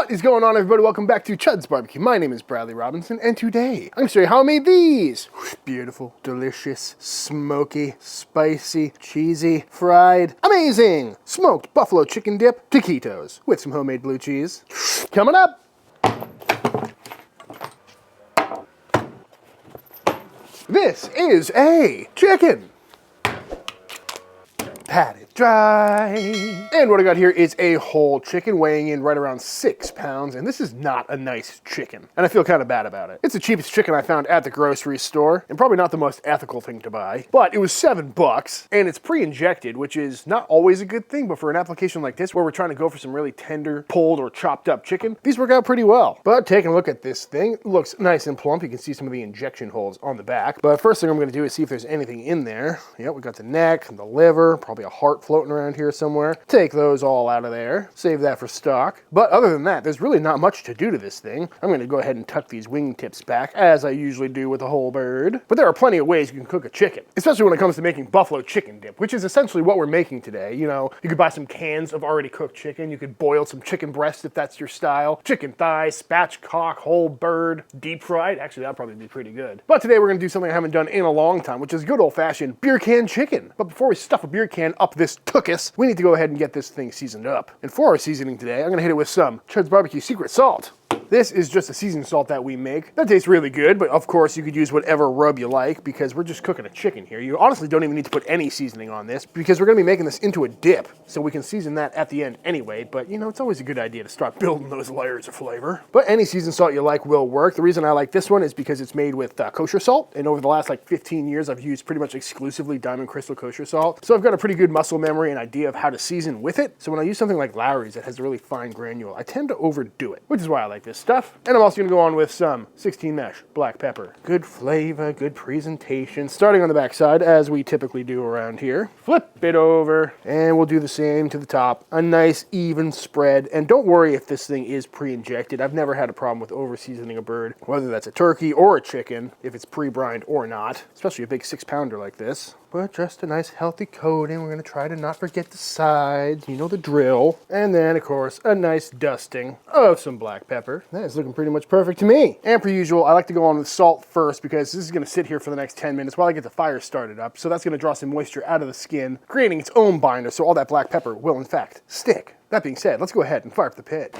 What is going on, everybody? Welcome back to Chuds BBQ. My name is Bradley Robinson, and today I'm going to show you how I made these. Beautiful, delicious, smoky, spicy, cheesy, fried, amazing smoked buffalo chicken dip taquitos with some homemade blue cheese. Coming up. This is a chicken. Pat it dry. And what I got here is a whole chicken weighing in right around 6 pounds, and this is not a nice chicken, and I feel kind of bad about it. It's the cheapest chicken I found at the grocery store, and probably not the most ethical thing to buy, but it was $7, and it's pre-injected, which is not always a good thing, but for an application like this, where we're trying to go for some really tender, pulled, or chopped up chicken, these work out pretty well. But taking a look at this thing, it looks nice and plump. You can see some of the injection holes on the back, but first thing I'm going to do is see if there's anything in there. Yep, we got the neck, the liver, probably a heart floating around here somewhere. Take those all out of there. Save that for stock. But other than that, there's really not much to do to this thing. I'm going to go ahead and tuck these wingtips back, as I usually do with a whole bird. But there are plenty of ways you can cook a chicken, especially when it comes to making buffalo chicken dip, which is essentially what we're making today. You know, you could buy some cans of already cooked chicken. You could boil some chicken breast if that's your style. Chicken thigh, spatchcock, whole bird, deep fried. Actually, that'd probably be pretty good. But today we're going to do something I haven't done in a long time, which is good old-fashioned beer can chicken. But before we stuff a beer can up this tuchus, we need to go ahead and get this thing seasoned up. And for our seasoning today, I'm gonna hit it with some Chuds BBQ Secret Salt. This is just a seasoned salt that we make. That tastes really good, but of course you could use whatever rub you like because we're just cooking a chicken here. You honestly don't even need to put any seasoning on this because we're gonna be making this into a dip, so we can season that at the end anyway, but you know, it's always a good idea to start building those layers of flavor. But any seasoned salt you like will work. The reason I like this one is because it's made with kosher salt, and over the last like 15 years I've used pretty much exclusively Diamond Crystal kosher salt, so I've got a pretty good muscle memory and idea of how to season with it. So when I use something like Lowry's that has a really fine granule, I tend to overdo it, which is why I like this stuff. And I'm also going to go on with some 16 mesh black pepper. Good flavor, good presentation. Starting on the back side, as we typically do around here. Flip it over, and we'll do the same to the top. A nice even spread, and don't worry if this thing is pre-injected. I've never had a problem with over-seasoning a bird, whether that's a turkey or a chicken, if it's pre-brined or not, especially a big 6-pounder like this. But just a nice healthy coating. We're going to try to not forget the sides, you know the drill. And then, of course, a nice dusting of some black pepper. That is looking pretty much perfect to me. And per usual, I like to go on with salt first because this is going to sit here for the next 10 minutes while I get the fire started up. So that's going to draw some moisture out of the skin, creating its own binder, so all that black pepper will, in fact, stick. That being said, let's go ahead and fire up the pit.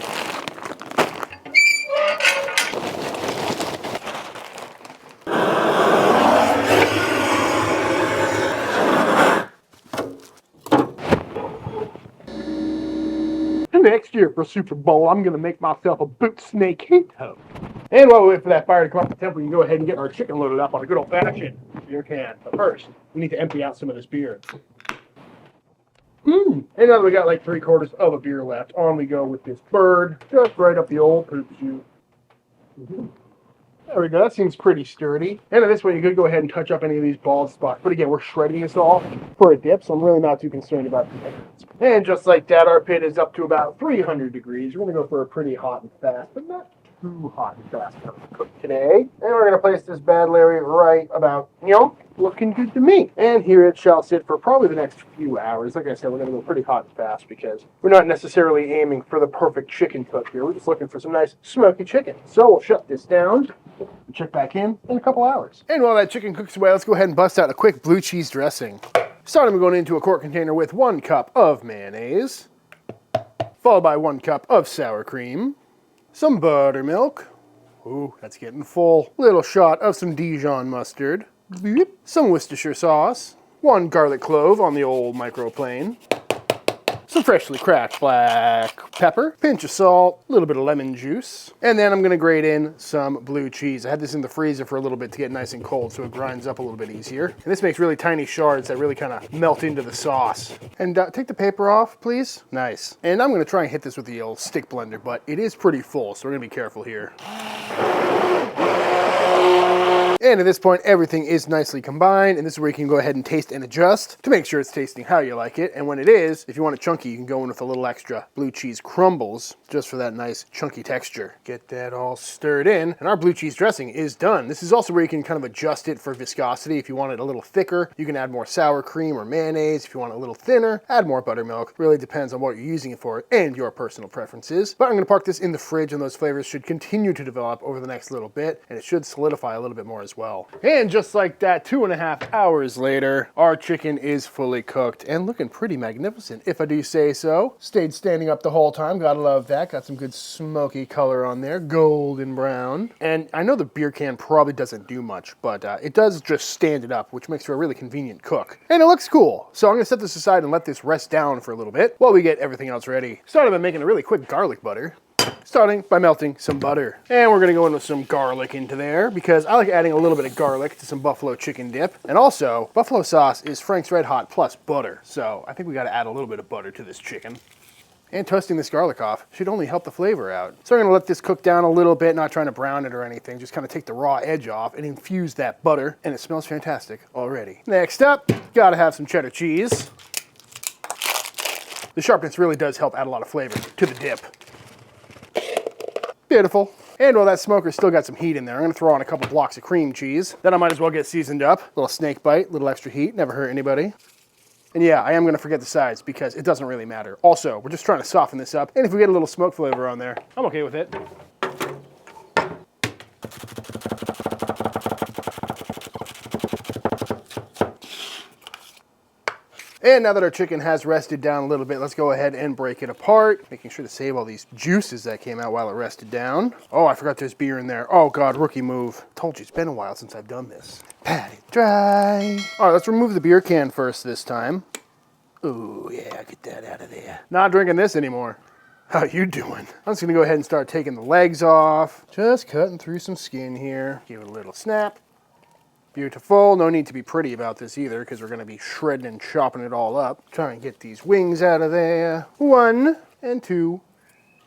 Next year for Super Bowl, I'm going to make myself a boot snake heat tub. And while we wait for that fire to come up the temp, we can go ahead and get our chicken loaded up on a good old-fashioned beer can. But first, we need to empty out some of this beer. And now that we got like 3/4 of a beer left, on we go with this bird, just right up the old poop chute. There we go, that seems pretty sturdy. And at this point, you could go ahead and touch up any of these bald spots. But again, we're shredding this all for a dip, so I'm really not too concerned about the And just like that, our pit is up to about 300 degrees. We're gonna go for a pretty hot and fast, but not too hot and fast to cook today. And we're gonna place this bad Larry right about, you know, looking good to me. And here it shall sit for probably the next few hours. Like I said, we're gonna go pretty hot and fast because we're not necessarily aiming for the perfect chicken cook here. We're just looking for some nice smoky chicken. So we'll shut this down and check back in a couple hours. And while that chicken cooks away, let's go ahead and bust out a quick blue cheese dressing. Starting with going into a quart container with 1 cup of mayonnaise, followed by 1 cup of sour cream, some buttermilk, ooh, that's getting full, little shot of some Dijon mustard, some Worcestershire sauce, 1 garlic clove on the old microplane, some freshly cracked black pepper, pinch of salt, a little bit of lemon juice, and then I'm going to grate in some blue cheese. I had this in the freezer for a little bit to get nice and cold so it grinds up a little bit easier. And this makes really tiny shards that really kind of melt into the sauce. And take the paper off, please. Nice. And I'm going to try and hit this with the old stick blender, but it is pretty full, so we're going to be careful here. And at this point, everything is nicely combined, and this is where you can go ahead and taste and adjust to make sure it's tasting how you like it. And when it is, if you want it chunky, you can go in with a little extra blue cheese crumbles just for that nice chunky texture. Get that all stirred in, and our blue cheese dressing is done. This is also where you can kind of adjust it for viscosity. If you want it a little thicker, you can add more sour cream or mayonnaise. If you want it a little thinner, add more buttermilk. Really depends on what you're using it for and your personal preferences. But I'm going to park this in the fridge, and those flavors should continue to develop over the next little bit, and it should solidify a little bit more as well. And just like that, 2.5 hours later, our chicken is fully cooked and looking pretty magnificent, if I do say so. Stayed standing up the whole time, gotta love that. Got some good smoky color on there, golden brown. And I know the beer can probably doesn't do much, but it does just stand it up, which makes for a really convenient cook. And it looks cool. So I'm gonna set this aside and let this rest down for a little bit while we get everything else ready. Started by making a really quick garlic butter. Starting by melting some butter. And we're gonna go in with some garlic into there because I like adding a little bit of garlic to some buffalo chicken dip. And also, buffalo sauce is Frank's Red Hot plus butter. So I think we gotta add a little bit of butter to this chicken. And toasting this garlic off should only help the flavor out. So I'm gonna let this cook down a little bit, not trying to brown it or anything, just kind of take the raw edge off and infuse that butter, and it smells fantastic already. Next up, gotta have some cheddar cheese. The sharpness really does help add a lot of flavor to the dip. Beautiful. And while that smoker's still got some heat in there, I'm gonna throw on a couple blocks of cream cheese. Then I might as well get seasoned up. A little snake bite, a little extra heat, never hurt anybody. And yeah, I am gonna forget the sides because it doesn't really matter. Also, we're just trying to soften this up. And if we get a little smoke flavor on there, I'm okay with it. And now that our chicken has rested down a little bit, let's go ahead and break it apart, making sure to save all these juices that came out while it rested down. Oh, I forgot there's beer in there. Oh God, rookie move. Told you, it's been a while since I've done this. Pat it dry. All right, let's remove the beer can first this time. Ooh, yeah, get that out of there. Not drinking this anymore. How you doing? I'm just gonna go ahead and start taking the legs off. Just cutting through some skin here. Give it a little snap. Beautiful. No need to be pretty about this either because we're going to be shredding and chopping it all up. Try and get these wings out of there. 1 and 2.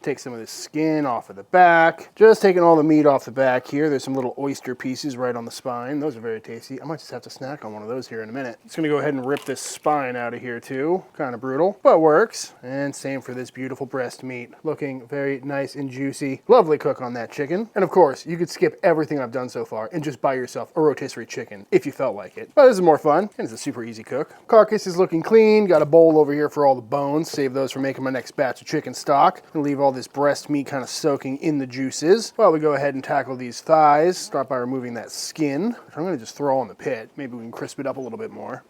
Take some of this skin off of the back. Just taking all the meat off the back here. There's some little oyster pieces right on the spine. Those are very tasty. I might just have to snack on one of those here in a minute. Just gonna go ahead and rip this spine out of here too. Kind of brutal, but works. And same for this beautiful breast meat. Looking very nice and juicy. Lovely cook on that chicken. And of course, you could skip everything I've done so far and just buy yourself a rotisserie chicken if you felt like it. But this is more fun, and it's a super easy cook. Carcass is looking clean. Got a bowl over here for all the bones. Save those for making my next batch of chicken stock. And leave all this breast meat kind of soaking in the juices. Well, we go ahead and tackle these thighs. Start by removing that skin, which I'm gonna just throw on the pit. Maybe we can crisp it up a little bit more.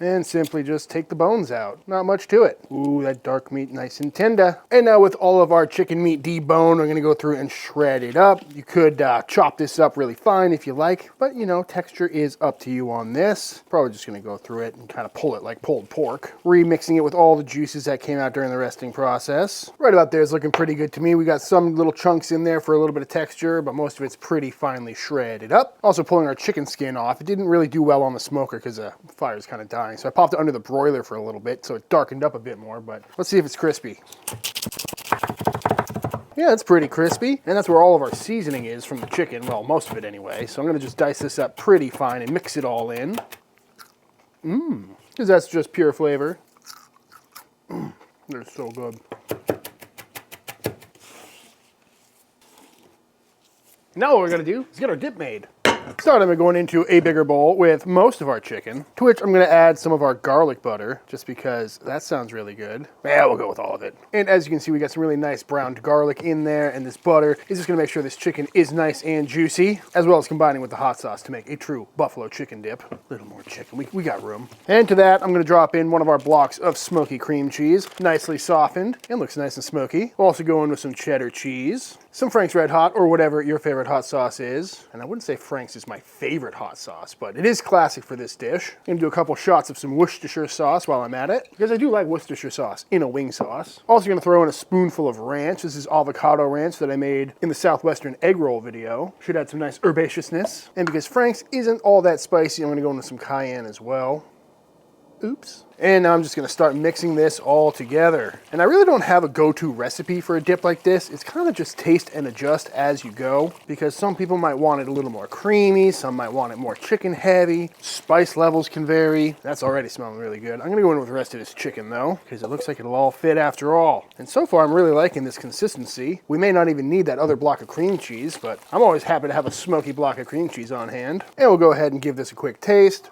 And simply just take the bones out. Not much to it. Ooh, that dark meat nice and tender. And now with all of our chicken meat deboned, we're gonna go through and shred it up. You could chop this up really fine if you like, but you know, texture is up to you on this. Probably just gonna go through it and kind of pull it like pulled pork. Remixing it with all the juices that came out during the resting process. Right about there is looking pretty good to me. We got some little chunks in there for a little bit of texture, but most of it's pretty finely shredded up. Also pulling our chicken skin off. It didn't really do well on the smoker because the fire's kind of dying. So I popped it under the broiler for a little bit so it darkened up a bit more, but let's see if it's crispy. Yeah, it's pretty crispy, and that's where all of our seasoning is from the chicken, well, most of it anyway. So I'm gonna just dice this up pretty fine and mix it all in. Because that's just pure flavor. They're so good. Now what we're gonna do is get our dip made. Starting by going into a bigger bowl with most of our chicken, to which I'm gonna add some of our garlic butter, just because that sounds really good. Yeah, we'll go with all of it. And as you can see, we got some really nice browned garlic in there, and this butter is just gonna make sure this chicken is nice and juicy, as well as combining with the hot sauce to make a true buffalo chicken dip. A little more chicken, we got room. And to that, I'm gonna drop in one of our blocks of smoky cream cheese, nicely softened, and looks nice and smoky. We'll also go in with some cheddar cheese, some Frank's Red Hot, or whatever your favorite hot sauce is. And I wouldn't say Frank's is my favorite hot sauce, but it is classic for this dish. I'm gonna do a couple shots of some Worcestershire sauce while I'm at it, because I do like Worcestershire sauce in a wing sauce. Also gonna throw in a spoonful of ranch. This is avocado ranch that I made in the Southwestern egg roll video. Should add some nice herbaceousness. And because Frank's isn't all that spicy, I'm gonna go into some cayenne as well. Oops. And now I'm just gonna start mixing this all together. And I really don't have a go-to recipe for a dip like this. It's kind of just taste and adjust as you go, because some people might want it a little more creamy, some might want it more chicken heavy. Spice levels can vary. That's already smelling really good. I'm gonna go in with the rest of this chicken though, because it looks like it'll all fit after all. And so far I'm really liking this consistency. We may not even need that other block of cream cheese, but I'm always happy to have a smoky block of cream cheese on hand. And we'll go ahead and give this a quick taste.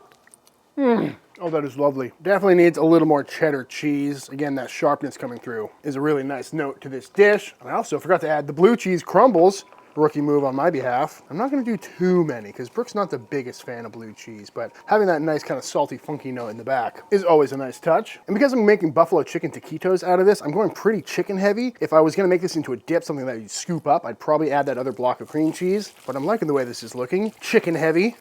Oh, that is lovely. Definitely needs a little more cheddar cheese. Again, that sharpness coming through is a really nice note to this dish. And I also forgot to add the blue cheese crumbles. Rookie move on my behalf. I'm not gonna do too many because Brooke's not the biggest fan of blue cheese, but having that nice kind of salty, funky note in the back is always a nice touch. And because I'm making buffalo chicken taquitos out of this, I'm going pretty chicken heavy. If I was gonna make this into a dip, something that you scoop up, I'd probably add that other block of cream cheese, but I'm liking the way this is looking. Chicken heavy.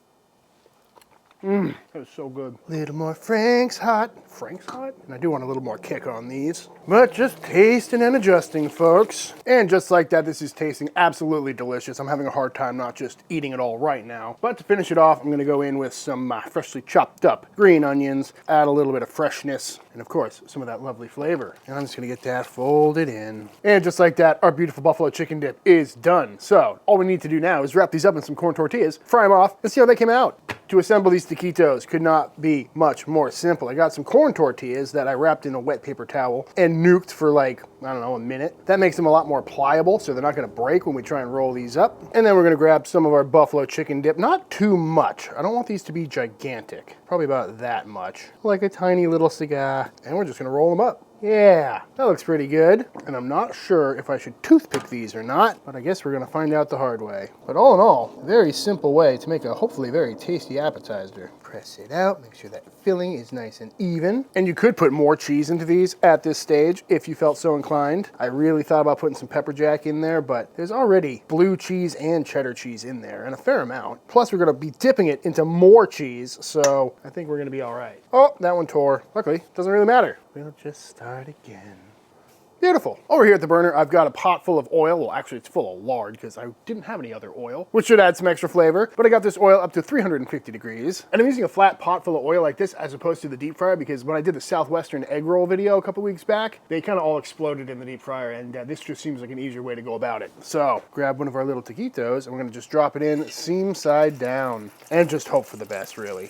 That is so good. A little more Frank's hot. Frank's hot? And I do want a little more kick on these. But just tasting and adjusting, folks. And just like that, this is tasting absolutely delicious. I'm having a hard time not just eating it all right now. But to finish it off, I'm gonna go in with some freshly chopped up green onions, add a little bit of freshness, and of course, some of that lovely flavor. And I'm just gonna get that folded in. And just like that, our beautiful buffalo chicken dip is done. So all we need to do now is wrap these up in some corn tortillas, fry them off, and see how they came out. To assemble these taquitos could not be much more simple. I got some corn tortillas that I wrapped in a wet paper towel and nuked for like, I don't know, a minute. That makes them a lot more pliable, so they're not gonna break when we try and roll these up. And then we're gonna grab some of our buffalo chicken dip, not too much. I don't want these to be gigantic, probably about that much, like a tiny little cigar. And we're just gonna roll them up. Yeah, that looks pretty good. And I'm not sure if I should toothpick these or not, but I guess we're gonna find out the hard way. But all in all, a very simple way to make a hopefully very tasty appetizer. Press it out, make sure that filling is nice and even. And you could put more cheese into these at this stage if you felt so inclined. I really thought about putting some pepper jack in there, but there's already blue cheese and cheddar cheese in there, and a fair amount. Plus we're gonna be dipping it into more cheese, so I think we're gonna be all right. Oh, that one tore. Luckily, doesn't really matter. We'll just start again. Beautiful. Over here at the burner, I've got a pot full of oil. Well, actually, it's full of lard because I didn't have any other oil, which should add some extra flavor. But I got this oil up to 350 degrees. And I'm using a flat pot full of oil like this as opposed to the deep fryer because when I did the Southwestern egg roll video a couple weeks back, they kind of all exploded in the deep fryer. And this just seems like an easier way to go about it. So grab one of our little taquitos and we're going to just drop it in seam side down and just hope for the best, really.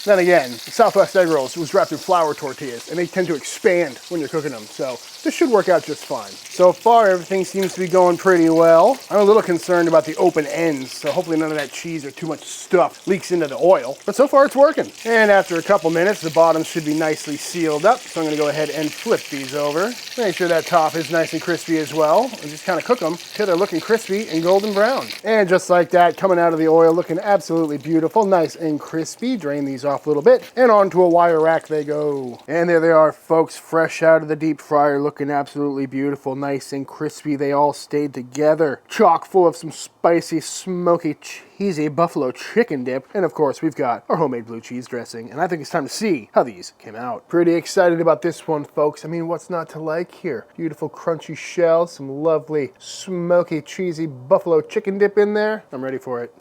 Then again, the Southwest egg rolls was wrapped in flour tortillas, and they tend to expand when you're cooking them, so this should work out just fine. So far, everything seems to be going pretty well. I'm a little concerned about the open ends, so hopefully none of that cheese or too much stuff leaks into the oil, but so far it's working. And after a couple minutes, the bottom should be nicely sealed up, so I'm gonna go ahead and flip these over. Make sure that top is nice and crispy as well, and just kind of cook them till they're looking crispy and golden brown. And just like that, coming out of the oil, looking absolutely beautiful, nice and crispy. Drain these off a little bit, and onto a wire rack they go. And there they are, folks, fresh out of the deep fryer, looking absolutely beautiful, nice and crispy. They all stayed together. Chock full of some spicy, smoky, cheesy buffalo chicken dip. And of course, we've got our homemade blue cheese dressing. And I think it's time to see how these came out. Pretty excited about this one, folks. I mean, what's not to like here? Beautiful crunchy shell, some lovely smoky, cheesy buffalo chicken dip in there. I'm ready for it.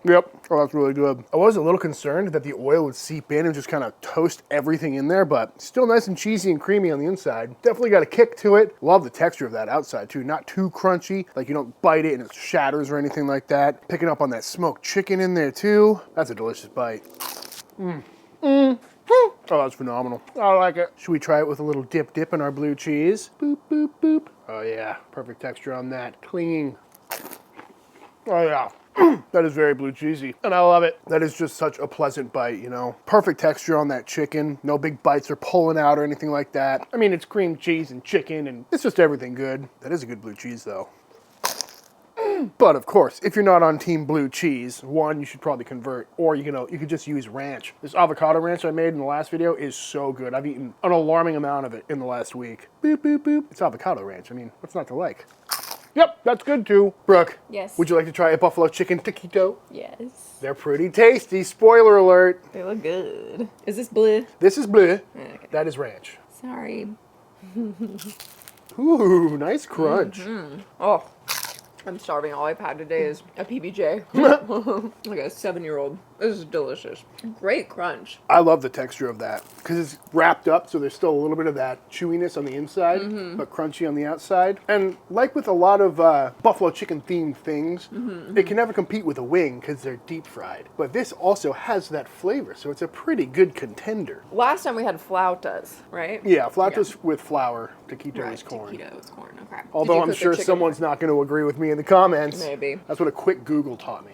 Yep. Oh, that's really good. I was a little concerned that the oil would seep in and just kind of toast everything in there, but still nice and cheesy and creamy on the inside. Definitely got a kick to it. Love the texture of that outside too. Not too crunchy, like you don't bite it and it shatters or anything like that. Picking up on that smoked chicken in there too. That's a delicious bite. Oh, that's phenomenal. I like it. Should we try it with a little dip in our blue cheese? Boop, boop, boop. Oh yeah, perfect texture on that. Clinging. Oh yeah. That is very blue cheesy, and I love it. That is just such a pleasant bite, you know. Perfect texture on that chicken. No big bites or pulling out or anything like that. I mean, it's cream cheese and chicken, and it's just everything good. That is a good blue cheese, though. But of course, if you're not on team blue cheese, one, you should probably convert, or you could just use ranch. This avocado ranch I made in the last video is so good. I've eaten an alarming amount of it in the last week. Boop, boop, boop. It's avocado ranch. I mean, what's not to like? Yep, that's good too. Brooke. Yes. Would you like to try a buffalo chicken taquito? Yes. They're pretty tasty. Spoiler alert. They look good. Is this blue? This is bleu. Okay. That is ranch. Sorry. Ooh, nice crunch. Oh. I'm starving. All I've had today is a PBJ. Like a 7-year-old. This is delicious. Great crunch. I love the texture of that because it's wrapped up, so there's still a little bit of that chewiness on the inside, but crunchy on the outside. And like with a lot of buffalo chicken themed things, it can never compete with a wing because they're deep fried. But this also has that flavor, so it's a pretty good contender. Last time we had flautas, right? Yeah, flautas with flour, taquito Right, is corn. taquito is corn, okay. Did Although you I'm cook the sure chicken? someone's not going to agree with me in the comments. Maybe. That's what a quick Google taught me.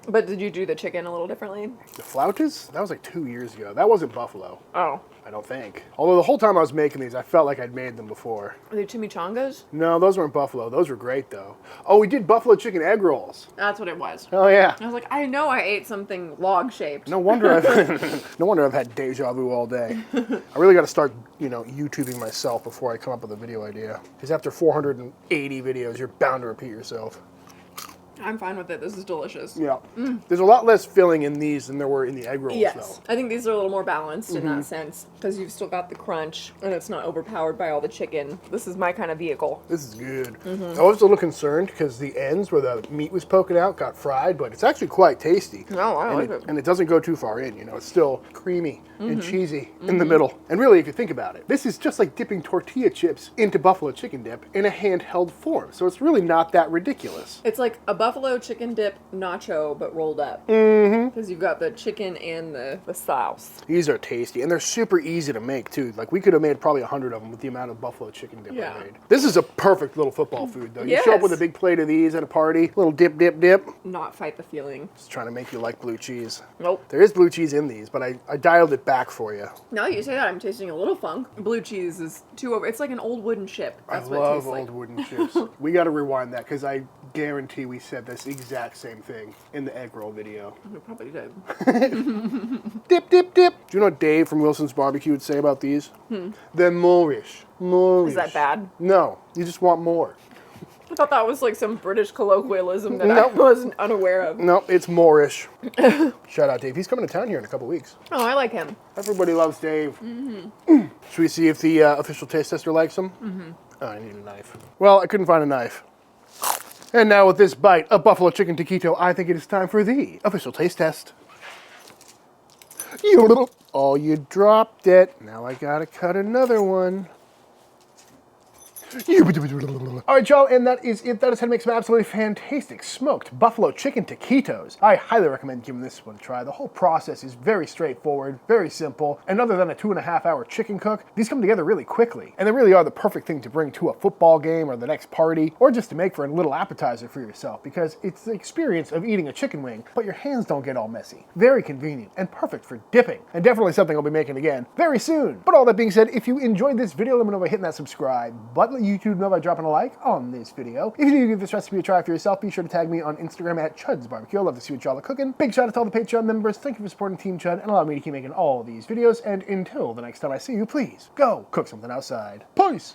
But did you do the chicken a little differently? The flautas? That was like 2 years ago. That wasn't buffalo. Oh. I don't think. Although the whole time I was making these, I felt like I'd made them before. Are they chimichangas? No, those weren't buffalo. Those were great, though. Oh, we did buffalo chicken egg rolls. That's what it was. Oh, yeah. I was like, I know I ate something log-shaped. No wonder I've, no wonder I've had deja vu all day. I really got to start, YouTubing myself before I come up with a video idea. Because after 480 videos, you're bound to repeat yourself. I'm fine with it. This is delicious. Yeah. There's a lot less filling in these than there were in the egg rolls, Yes. though. I think these are a little more balanced in that sense because you've still got the crunch and it's not overpowered by all the chicken. This is my kind of vehicle. This is good. I was a little concerned because the ends where the meat was poking out got fried, but it's actually quite tasty. No, I like it. And it doesn't go too far in, It's still creamy and cheesy in the middle. And really, if you think about it, this is just like dipping tortilla chips into buffalo chicken dip in a handheld form. So it's really not that ridiculous. It's like a buffalo chicken dip nacho, but rolled up. Because you've got the chicken and the sauce. These are tasty, and they're super easy to make, too. Like, we could have made probably 100 of them with the amount of buffalo chicken dip I made. This is a perfect little football food, though. You show up with a big plate of these at a party, little dip, dip, dip. Not fight the feeling. Just trying to make you like blue cheese. Nope. There is blue cheese in these, but I dialed it back for you. Now you say that, I'm tasting a little funk. Blue cheese is too over. It's like an old wooden chip. That's I what it love tastes like. old wooden chips. We got to rewind that, because I guarantee we said this exact same thing in the egg roll video. You probably did. Dip, dip, dip. Do you know what Dave from Wilson's Barbecue would say about these? They're Moorish. Moorish. Is that bad? No, you just want more. I thought that was like some British colloquialism that I wasn't unaware of. No, it's Moorish. Shout out Dave. He's coming to town here in a couple weeks. Oh, I like him. Everybody loves Dave. Should we see if the official taste tester likes him? Oh, I need a knife. Well, I couldn't find a knife. And now with this bite of buffalo chicken taquito, I think it is time for the official taste test. Oh, you dropped it. Now I gotta cut another one. All right, y'all, and that is it. That is how to make some absolutely fantastic smoked buffalo chicken taquitos. I highly recommend giving this one a try. The whole process is very straightforward, very simple, and other than a 2.5-hour chicken cook, these come together really quickly, and they really are the perfect thing to bring to a football game or the next party, or just to make for a little appetizer for yourself, because it's the experience of eating a chicken wing, but your hands don't get all messy. Very convenient and perfect for dipping, and definitely something I'll be making again very soon. But all that being said, if you enjoyed this video, let me know by hitting that subscribe button. Let YouTube know by dropping a like on this video. If you do give this recipe a try for yourself, be sure to tag me on Instagram at Chuds BBQ. I'd love to see what y'all are cooking. Big shout out to all the Patreon members. Thank you for supporting Team Chud and allowing me to keep making all these videos. And until the next time I see you, please go cook something outside. Peace!